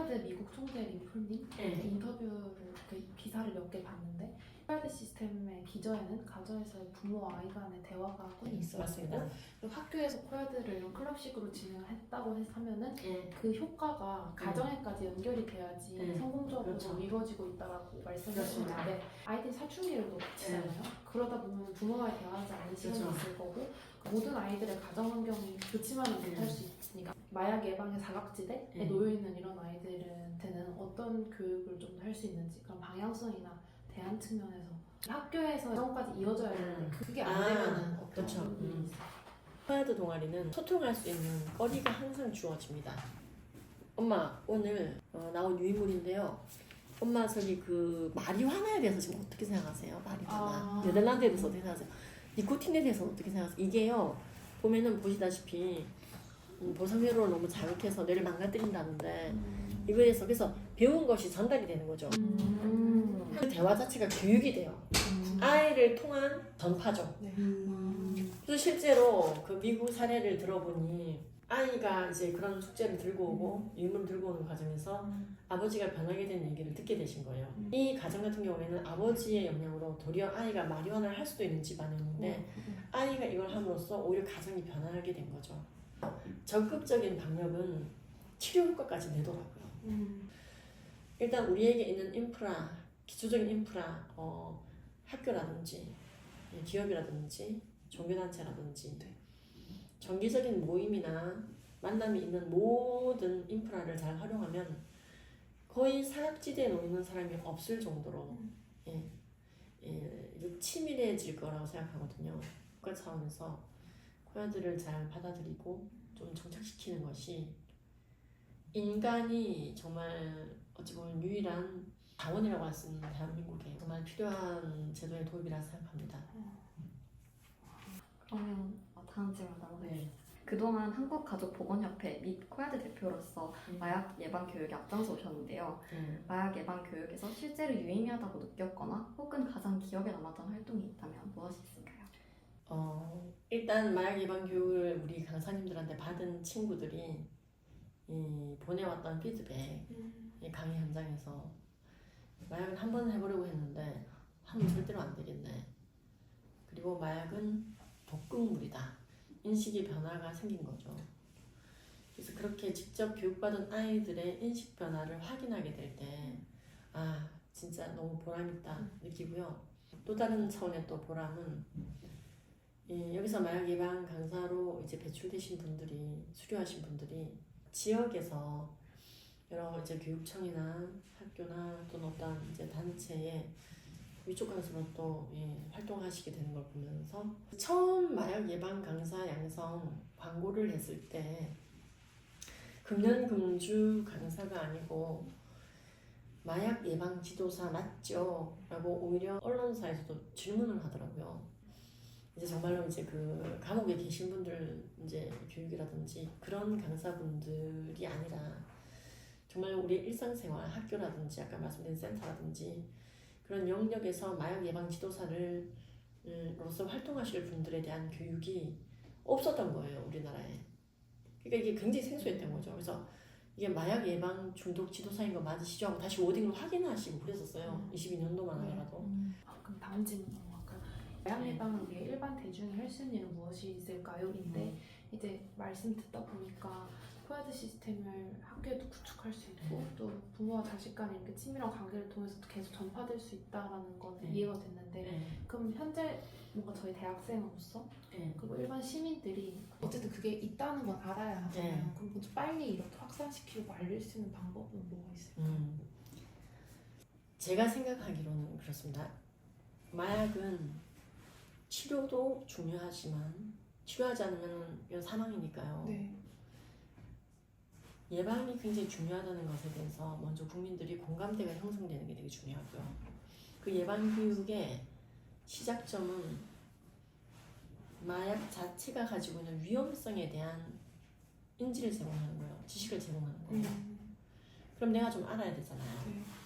코야드 미국 총재 림프님 인터뷰를 기사를 몇 개 봤는데 코야드 시스템의 기저에는 가정에서의 부모와 아이 간의 대화가 꼭 있어야 되고 그리고 학교에서 코야드를 이런 클럽식으로 진행했다고 하면은 그 효과가 가정에까지 연결이 돼야지 성공적으로 이루어지고 있다고 말씀하셨는데 아이들이 사춘기를 거치잖아요. 그러다 보면 부모와의 대화하지 않는 시간이 있을 거고 모든 아이들의 가정 환경이 좋지만은 못할 수 있으니까 마약 예방의 사각지대에 놓여있는 이런 아이들한테는 어떤 교육을 좀 더 할 수 있는지 그런 방향성이나 대안 측면에서 학교에서 가정까지 이어져야 되는데 그게 안 되면은 어떤 그렇죠. 부분이 있어요? 코야드 동아리는 소통할 수 있는 거리가 항상 주어집니다. 엄마 오늘 나온 유인물인데요. 엄마 저기 그 마리화나에 대해서 지금 어떻게 생각하세요? 마리화나 네덜란드에 대해서 어떻게 생각하세요? 니코틴에 대해서 어떻게 생각하세요? 이게요 보면은 보시다시피 보상회로를 너무 자극해서 뇌를 망가뜨린다는데 이거에 대해서 그래서 배운 것이 전달이 되는 거죠. 그 대화 자체가 교육이 돼요. 아이를 통한 전파죠. 그래서 실제로 그 미국 사례를 들어보니 아이가 이제 그런 숙제를 들고 오고 유물을 들고 오는 과정에서 아버지가 변하게 된 얘기를 듣게 되신 거예요. 이 가정 같은 경우에는 아버지의 영향으로 도리어 아이가 마리화나를 할 수도 있는 집안이었는데 아이가 이걸 함으로써 오히려 가정이 변하게 된 거죠. 적극적인 방법은 치료 효과까지 내더라고요. 일단 우리에게 있는 인프라, 기초적인 인프라, 학교라든지 기업이라든지 종교단체라든지 정기적인 모임이나 만남이 있는 모든 인프라를 잘 활용하면 거의 사각지대에 놓이는 사람이 없을 정도로 치밀해질 거라고 생각하거든요. 국가 차원에서 코야드를 잘 받아들이고 좀 정착시키는 것이 인간이 정말 어찌 보면 유일한 자원이라고 할 수 있는 대한민국에 정말 필요한 제도의 도입이라 생각합니다. 그러면 다음 질문 나눠보겠습니다. 그동안 한국가족보건협회 및 코야드 대표로서 마약 예방 교육에 앞장서 오셨는데요. 마약 예방 교육에서 실제로 유의미하다고 느꼈거나 혹은 가장 기억에 남았던 활동이 있다면 무엇이 있을까요? 일단 마약 예방 교육을 우리 강사님들한테 받은 친구들이 보내왔던 피드백, 강의 현장에서 마약은 한 번 해보려고 했는데 하면 절대로 안 되겠네. 그리고 마약은 독극물이다. 인식의 변화가 생긴 거죠. 그래서 그렇게 직접 교육받은 아이들의 인식 변화를 확인하게 될 때, 진짜 너무 보람있다 느끼고요. 또 다른 차원의 또 보람은 여기서 마약 예방 강사로 이제 배출되신 분들이, 수료하신 분들이 지역에서 여러 이제 교육청이나 학교나 또는 어떤 이제 단체에 위촉 강사로 또 활동하시게 되는 걸 보면서 처음 마약 예방 강사 양성 광고를 했을 때 금연금주 강사가 아니고 마약 예방 지도사 맞죠? 라고 오히려 언론사에서도 질문을 하더라고요. 이제 정말로 이제 그 감옥에 계신 분들 이제 교육이라든지 그런 강사분들이 아니라 정말 우리 일상생활 학교라든지 아까 말씀드린 센터라든지 그런 영역에서 마약 예방 지도사를 로서 활동하실 분들에 대한 교육이 없었던 거예요, 우리나라에. 그러니까 이게 굉장히 생소했던 거죠. 그래서 이게 마약 예방 중독 지도사인 거 맞으시죠? 하고 다시 워딩을 확인하시고 그랬었어요. 22년도만 하더라도. 그럼 다음 질문 넘어갈까요? 마약 예방을 위해 일반 대중이 할 수 있는 일은 무엇이 있을까요? 인데 이제 말씀 듣다 보니까 코야드 시스템을 학교에도 구축할 수 있고 또 부모와 자식 간의 이렇게 친밀한 관계를 통해서 계속 전파될 수 있다라는 건 이해가 됐는데 그럼 현재 뭔가 저희 대학생으로서 그리고 일반 시민들이 어쨌든 그게 있다는 건 알아야 하잖아요. 그럼 먼저 빨리 이렇게 확산시키고 알릴 수 있는 방법은 뭐가 있을까요? 제가 생각하기로는 그렇습니다. 마약은 치료도 중요하지만 치료하지 않으면 이건 사망이니까요. 예방이 굉장히 중요하다는 것에 대해서 먼저 국민들이 공감대가 형성되는 게 되게 중요하고요. 그 예방 교육의 시작점은 마약 자체가 가지고 있는 위험성에 대한 인지를 제공하는 거예요. 지식을 제공하는 거예요. 그럼 내가 좀 알아야 되잖아요.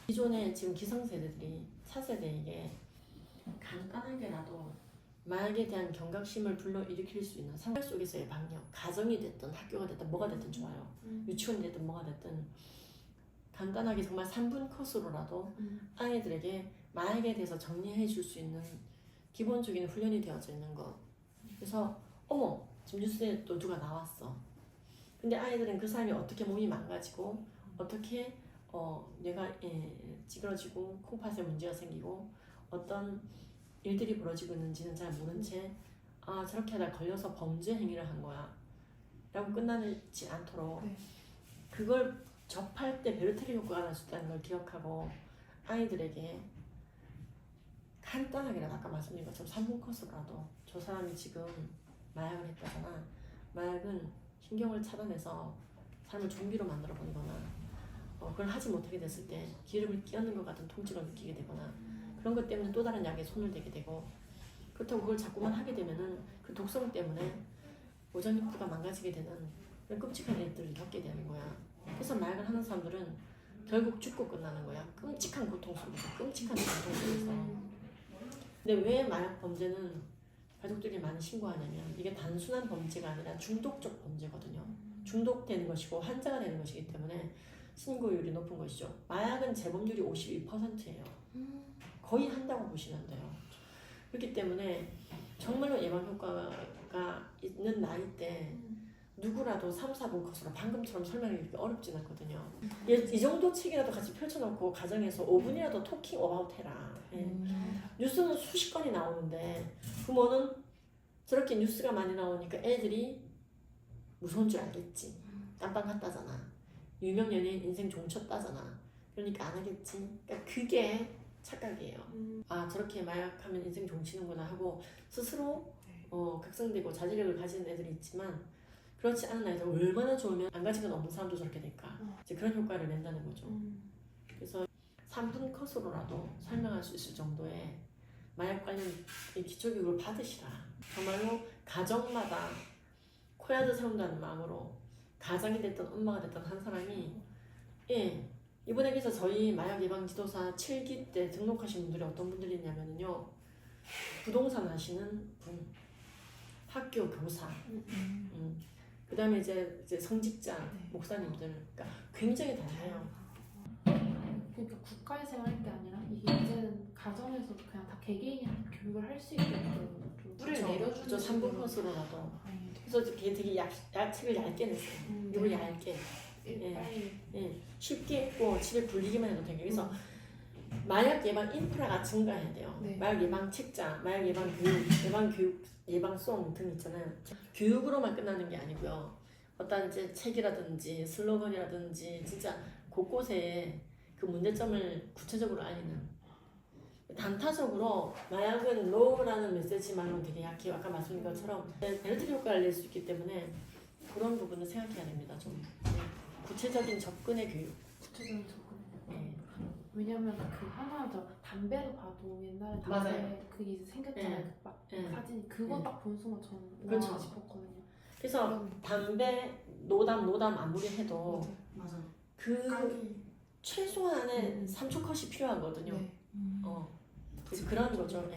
기존에 지금 기성세대들이 차세대에게 간단하게라도 마약에 대한 경각심을 불러일으킬 수 있는 생활 속에서의 방역, 가정이 됐든 학교가 됐든 뭐가 됐든 좋아요. 유치원이 됐든 뭐가 됐든 간단하게 정말 3분 컷으로라도 아이들에게 마약에 대해서 정리해 줄 수 있는 기본적인 훈련이 되어져 있는 것. 그래서 어머 지금 뉴스에 또 누가 나왔어. 근데 아이들은 그 사람이 어떻게 몸이 망가지고 어떻게 뇌가 찌그러지고 콩팥에 문제가 생기고 어떤 일들이 벌어지고 있는지는 잘 모른 채 아 저렇게 하다 걸려서 범죄 행위를 한 거야 라고 끝나지 않도록 네. 그걸 접할 때 베르테르 효과가 날 수 있다는 걸 기억하고 아이들에게 간단하게라도 아까 말씀드린 것처럼 3분 코스라도 저 사람이 지금 마약을 했다거나 마약은 신경을 차단해서 삶을 좀비로 만들어 버리거나 그걸 하지 못하게 됐을 때 기름을 끼얹는 것 같은 통증을 느끼게 되거나 그런 것 때문에 또 다른 약에 손을 대게 되고 그렇다고 그걸 자꾸만 하게 되면은 그 독성 때문에 오장육부가 망가지게 되는 그런 끔찍한 일들을 겪게 되는 거야. 그래서 마약을 하는 사람들은 결국 죽고 끝나는 거야. 끔찍한 고통 속에서, 끔찍한 고통 속에서. 근데 왜 마약 범죄는 가족들이 많이 신고하냐면 이게 단순한 범죄가 아니라 중독적 범죄거든요. 중독되는 것이고 환자가 되는 것이기 때문에 신고율이 높은 것이죠. 마약은 재범률이 52%예요. 거의 한다고 보시면 돼요. 그렇기 때문에 정말로 예방 효과가 있는 나이 때 누구라도 3, 4분 컷으로 방금처럼 설명하기 어렵진 않거든요. 이 정도 책이라도 같이 펼쳐놓고 가정에서 5분이라도 토킹 어바웃 해라. 뉴스는 수십 건이 나오는데 부모는 저렇게 뉴스가 많이 나오니까 애들이 무서운 줄 알겠지. 깜빵 갔다잖아. 유명 연예인 인생 종쳤다잖아. 그러니까 안 하겠지. 그러니까 그게 착각이에요. 아 저렇게 마약하면 인생 종치는구나 하고 스스로 각성되고 자제력을 가진 애들이 있지만 그렇지 않은 아이들 얼마나 좋으면 안 가진 건 없는 사람도 저렇게 될까. 이제 그런 효과를 낸다는 거죠. 그래서 3분 컷으로라도 설명할 수 있을 정도의 마약 관련 기초교육을 받으시라. 정말로 가정마다 코야드 세운다는 마음으로 가장이 됐던 엄마가 됐던 한 사람이 이번에 그래서 저희 마약 예방 지도사 7기 때 등록하신 분들이 어떤 분들이 있냐면요. 부동산 하시는 분, 학교 교사, 그 다음에 이제 성직자, 목사님들, 그러니까 굉장히 다양해요. 그러니까 국가에서 할 게 아니라 이게 이제는 가정에서 그냥 다 개개인이 교육을 할 수 있게끔 좀 뿌리를 내려주는 저 3분 컷으로라도. 그래서 되게 책을 얇게 냈어요. 이걸 얇게. 쉽게 읽고 집에 굴리기만 해도 되게. 그래서 마약 예방 인프라가 증가해야 돼요. 네. 마약 예방 책자, 마약 예방 교육, 예방송 등 있잖아요. 교육으로만 끝나는 게 아니고요. 어떤 이제 책이라든지 슬로건이라든지 진짜 곳곳에 그 문제점을 구체적으로 알리는. 단타적으로 마약은 노라는 메시지만으로 되게 약해요. 아까 말씀드린 것처럼 베르테르 효과를 낼 수 있기 때문에 그런 부분을 생각해야 됩니다. 좀 구체적인 접근의 교육. 구체적인 접근. 왜냐면 그 하나죠. 담배를 봐도 옛날에 맞아요. 담배 그게 이제 생겼잖아요. 그 막 사진 그거 딱 본 순간 저는 그렇죠. 와 싶었거든요. 그래서 담배 노담 아무리 해도 맞아. 그 최소한의 3초 컷이 필요하거든요. 네. 그래서 그런 거죠.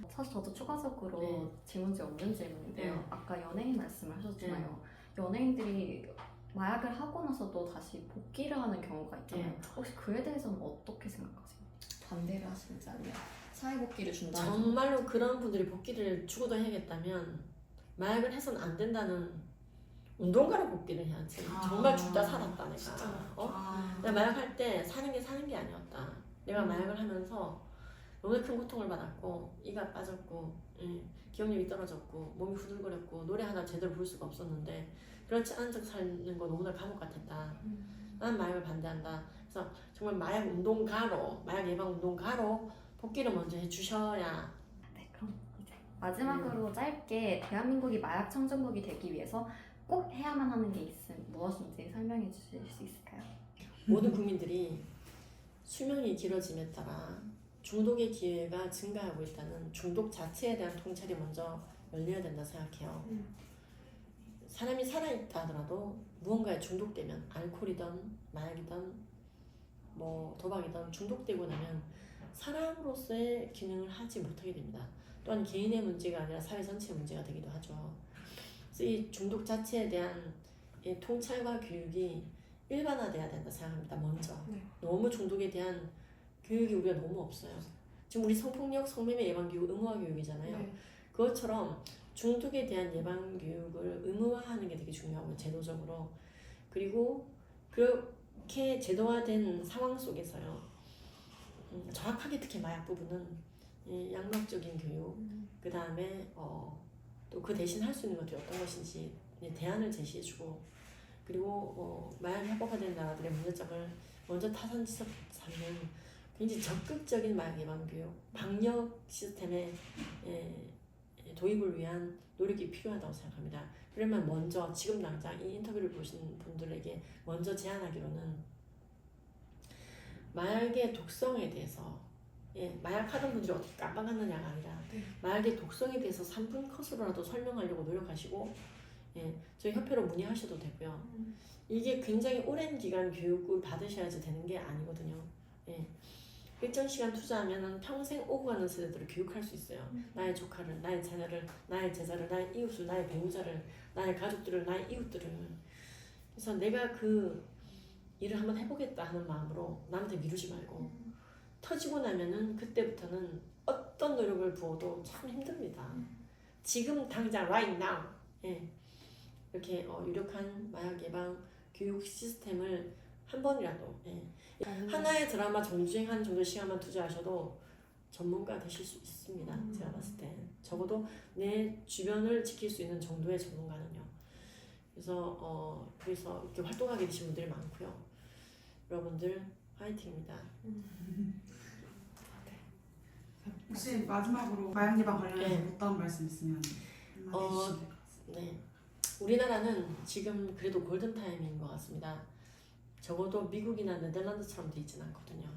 사실 저도 추가적으로 질문지 없는 질문인데요. 아까 연예인 말씀을 하셨잖아요. 연예인들이 마약을 하고 나서도 다시 복귀를 하는 경우가 있잖아요. 혹시 그에 대해서는 어떻게 생각하세요? 반대를 하시는지 아니면 사회복귀를 준다는 정말로 그런 분들이 복귀를 죽어도 해야겠다면 마약을 해서는 안 된다는 운동가로 복귀를 해야지. 정말 죽다 살았다 내가. 내가 마약할 때 사는 게 아니었다. 내가 마약을 하면서 너무 큰 고통을 받았고 이가 빠졌고 기억력이 떨어졌고 몸이 후들거렸고 노래 하나 제대로 부를 수가 없었는데 그렇지 않은 척 사는 거 너무나 감옥 같았다. 난 마약을 반대한다. 그래서 정말 마약 운동가로 마약 예방 운동가로 복귀를 먼저 해주셔야. 네, 그럼 이제 마지막으로 짧게 대한민국이 마약 청정국이 되기 위해서 꼭 해야만 하는 게 있으면 무엇인지 설명해 주실 수 있을까요? 모든 국민들이 수명이 길어짐에 따라 중독의 기회가 증가하고 있다는 중독 자체에 대한 통찰이 먼저 열려야 된다 생각해요. 사람이 살아있다 하더라도 무언가에 중독되면 알코올이든 마약이든 뭐 도박이든 중독되고 나면 사람으로서의 기능을 하지 못하게 됩니다. 또한 개인의 문제가 아니라 사회 전체의 문제가 되기도 하죠. 그래서 이 중독 자체에 대한 이 통찰과 교육이 일반화돼야 된다 생각합니다. 먼저 네. 너무 중독에 대한 교육이 우리가 너무 없어요. 지금 우리 성폭력, 성매매 예방 교육 의무화 교육이잖아요. 네. 그것처럼 중독에 대한 예방 교육을 의무화하는 게 되게 중요하고요. 제도적으로. 그리고 그렇게 제도화된 상황 속에서요. 정확하게 특히 마약 부분은 이 양력적인 교육, 그 다음에 또 그 대신 할 수 있는 것들이 어떤 것인지 대안을 제시해주고, 그리고 마약이 합법화된 나라들의 문제점을 먼저 타산지석 삼는 굉장히 적극적인 마약 예방 교육, 방역 시스템의 도입을 위한 노력이 필요하다고 생각합니다. 그러면 먼저 지금 당장 이 인터뷰를 보신 분들에게 먼저 제안하기로는 마약의 독성에 대해서 마약 하던 분들이 어떻게 깜빡하느냐가 아니라 네. 마약의 독성에 대해서 3분 컷으로라도 설명하려고 노력하시고 저희 협회로 문의하셔도 되고요. 이게 굉장히 오랜 기간 교육을 받으셔야지 되는 게 아니거든요. 일정 시간 투자하면 평생 오고 가는 세대들을 교육할 수 있어요. 나의 조카를, 나의 자녀를, 나의 제자를, 나의 이웃을, 나의 배우자를, 나의 가족들을, 나의 이웃들을. 그래서 내가 그 일을 한번 해보겠다 하는 마음으로 남한테 미루지 말고 터지고 나면은 그때부터는 어떤 노력을 부어도 참 힘듭니다. 지금 당장 right now 이렇게 유력한 마약 예방 교육 시스템을 한 번이라도 하나의 드라마 정주행하는 정도 시간만 투자하셔도 전문가 되실 수 있습니다. 제가 봤을 때 적어도 내 주변을 지킬 수 있는 정도의 전문가는요. 그래서 이렇게 활동하게 되신 분들이 많고요. 여러분들 화이팅입니다. 혹시 마지막으로 마약 예방 관련해서 못다한 말씀 있으면 한마디 해주시면 될것 같습니다. 네. 우리나라는 지금 그래도 골든타임인 것 같습니다. 적어도 미국이나 네덜란드처럼 돼 있지는 않거든요.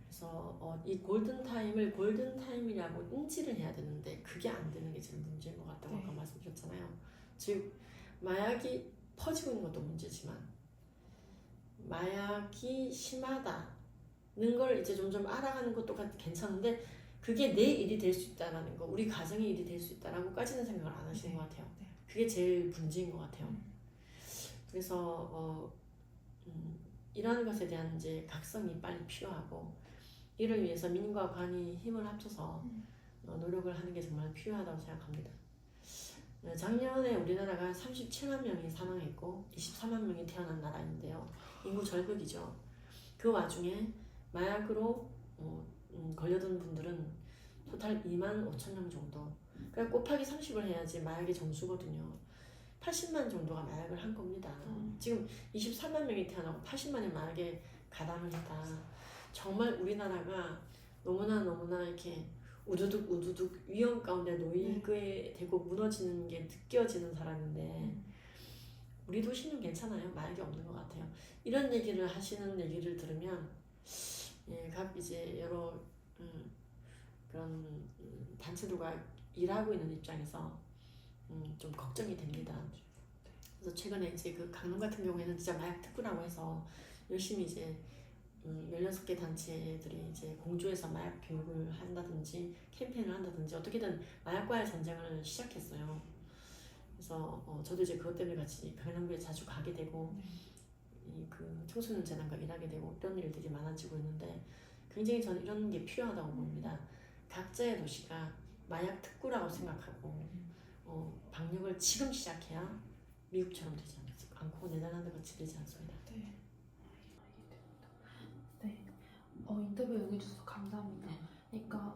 그래서 이 골든타임을 골든타임이라고 인지를 해야 되는데 그게 안 되는 게 제일 문제인 것 같다고 아까 말씀드렸잖아요. 즉 마약이 퍼지고 있는 것도 문제지만 마약이 심하다는 걸 이제 점점 알아가는 것도 괜찮은데 그게 내 일이 될 수 있다라는 거, 우리 가정의 일이 될 수 있다라고까지는 생각을 안 하시는 것 같아요. 그게 제일 문제인 것 같아요. 그래서 이러한 것에 대한 이제 각성이 빨리 필요하고 이를 위해서 민과 관이 힘을 합쳐서 노력을 하는 게 정말 필요하다고 생각합니다. 작년에 우리나라가 37만 명이 사망했고 24만 명이 태어난 나라인데요. 인구 절벽이죠. 그 와중에 마약으로 걸려든 분들은 토탈 2만 5천 명 정도. 그러니까 곱하기 30을 해야지 마약의 정수거든요. 80만 정도가 마약을 한 겁니다. 지금 24만 명이 태어나고 80만의 마약에 가담을 했다. 정말 우리나라가 너무나 이렇게 우두둑 위험 가운데 놓이게 되고 무너지는 게 느껴지는 사람인데 우리 도시는 괜찮아요. 마약이 없는 것 같아요. 이런 얘기를 하시는 얘기를 들으면 각 이제 여러 그런 단체들과 일하고 있는 입장에서 좀 걱정이 됩니다. 그래서 최근에 이제 그 강릉 같은 경우에는 진짜 마약 특구라고 해서 열심히 이제 16개 단체들이 이제 공조해서 마약 교육을 한다든지 캠페인을 한다든지 어떻게든 마약과의 전쟁을 시작했어요. 그래서 저도 이제 그것 때문에 같이 강남구에 자주 가게 되고 그 청소년 재단과 일하게 되고 이런 일들이 많아지고 있는데 굉장히 저는 이런 게 필요하다고 봅니다. 각자의 도시가 마약 특구라고 생각하고 방역을 지금 시작해야 미국처럼 되지 않고 네덜란드 같이 되지 않습니다. 인터뷰 응해주셔서 감사합니다. 그러니까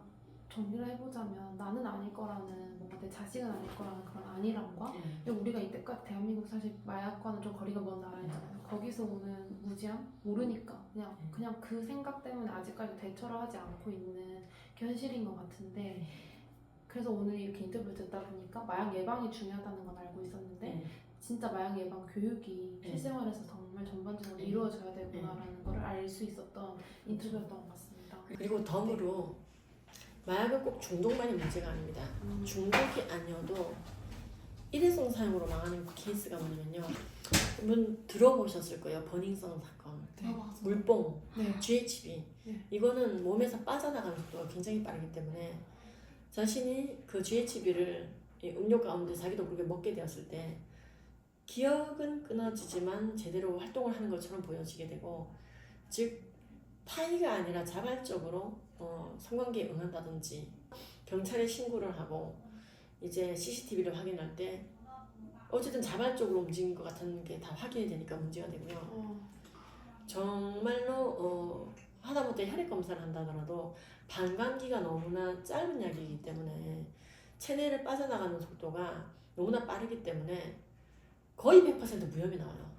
정리를 해보자면 나는 아닐 거라는 뭔가 내 자식은 아닐 거라는 그런 안일함과 그리고 우리가 이때까지 대한민국 사실 마약과는 좀 거리가 먼 나라잖아요. 거기서 오는 무지함? 모르니까 그냥 그 생각 때문에 아직까지 대처를 하지 않고 있는 게 현실인 것 같은데 그래서 오늘 이렇게 인터뷰를 듣다 보니까 마약 예방이 중요하다는 건 알고 있었는데 진짜 마약 예방 교육이 실생활에서 정말 전반적으로 이루어져야 되구나라는 걸 알 수 있었던 인터뷰였던 것 같습니다. 그리고 덤으로 마약은 꼭 중독만이 문제가 아닙니다. 중독이 아니어도 일회성 사용으로 망하는 케이스가 뭐냐면요. 여러분 들어보셨을 거예요. 버닝썬 사건, 물뽕, GHB 이거는 몸에서 빠져나가는 속도가 굉장히 빠르기 때문에 자신이 그 GHB를 음료 가운데 자기도 모르게 먹게 되었을 때 기억은 끊어지지만 제대로 활동을 하는 것처럼 보여지게 되고, 즉 타의가 아니라 자발적으로 성관계에 응한다든지 경찰에 신고를 하고 이제 CCTV를 확인할 때 어쨌든 자발적으로 움직인 것 같은 게 다 확인이 되니까 문제가 되고요. 정말로 하다못해 혈액 검사를 한다더라도 방광기가 너무나 짧은 약이기 때문에 체내를 빠져나가는 속도가 너무나 빠르기 때문에 거의 100% 무혐의 나와요.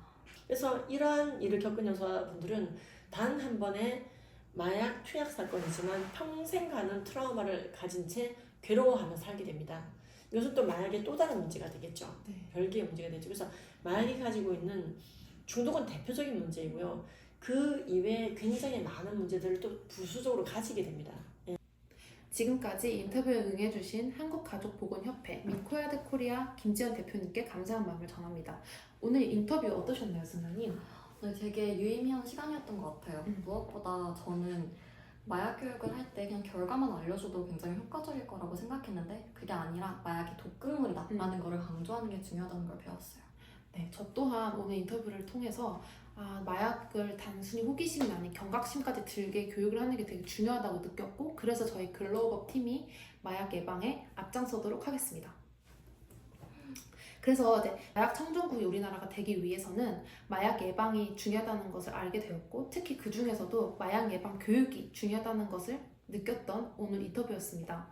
그래서 이러한 일을 겪은 여성분들은 단 한 번의 마약 투약 사건이지만 평생 가는 트라우마를 가진 채 괴로워하며 살게 됩니다. 이것은 또 마약의 또 다른 문제가 되겠죠. 네. 별개의 문제가 되죠. 그래서 마약이 가지고 있는 중독은 대표적인 문제이고요. 그 이외에 굉장히 많은 문제들을 또 부수적으로 가지게 됩니다. 지금까지 인터뷰에 응해주신 한국가족보건협회 및 코야드 코리아 김지연 대표님께 감사한 마음을 전합니다. 오늘 인터뷰 어떠셨나요, 승아님? 네, 되게 유의미한 시간이었던 것 같아요. 무엇보다 저는 마약 교육을 할 때 그냥 결과만 알려줘도 굉장히 효과적일 거라고 생각했는데 그게 아니라 마약이 독극물이 나타나는 거를 강조하는 게 중요하다는 걸 배웠어요. 네, 저 또한 오늘 인터뷰를 통해서 마약을 단순히 호기심이 아닌 경각심까지 들게 교육을 하는 게 되게 중요하다고 느꼈고, 그래서 저희 글로우업 팀이 마약 예방에 앞장서도록 하겠습니다. 그래서 이제 마약 청정국이 우리나라가 되기 위해서는 마약 예방이 중요하다는 것을 알게 되었고, 특히 그 중에서도 마약 예방 교육이 중요하다는 것을 느꼈던 오늘 인터뷰였습니다.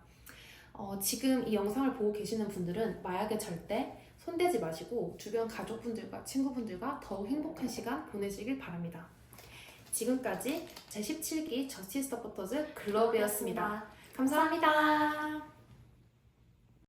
지금 이 영상을 보고 계시는 분들은 마약에 절대 손대지 마시고 주변 가족분들과 친구분들과 더욱 행복한 시간 보내시길 바랍니다. 지금까지 제17기 저스티스 서포터즈 글로브였습니다. 감사합니다.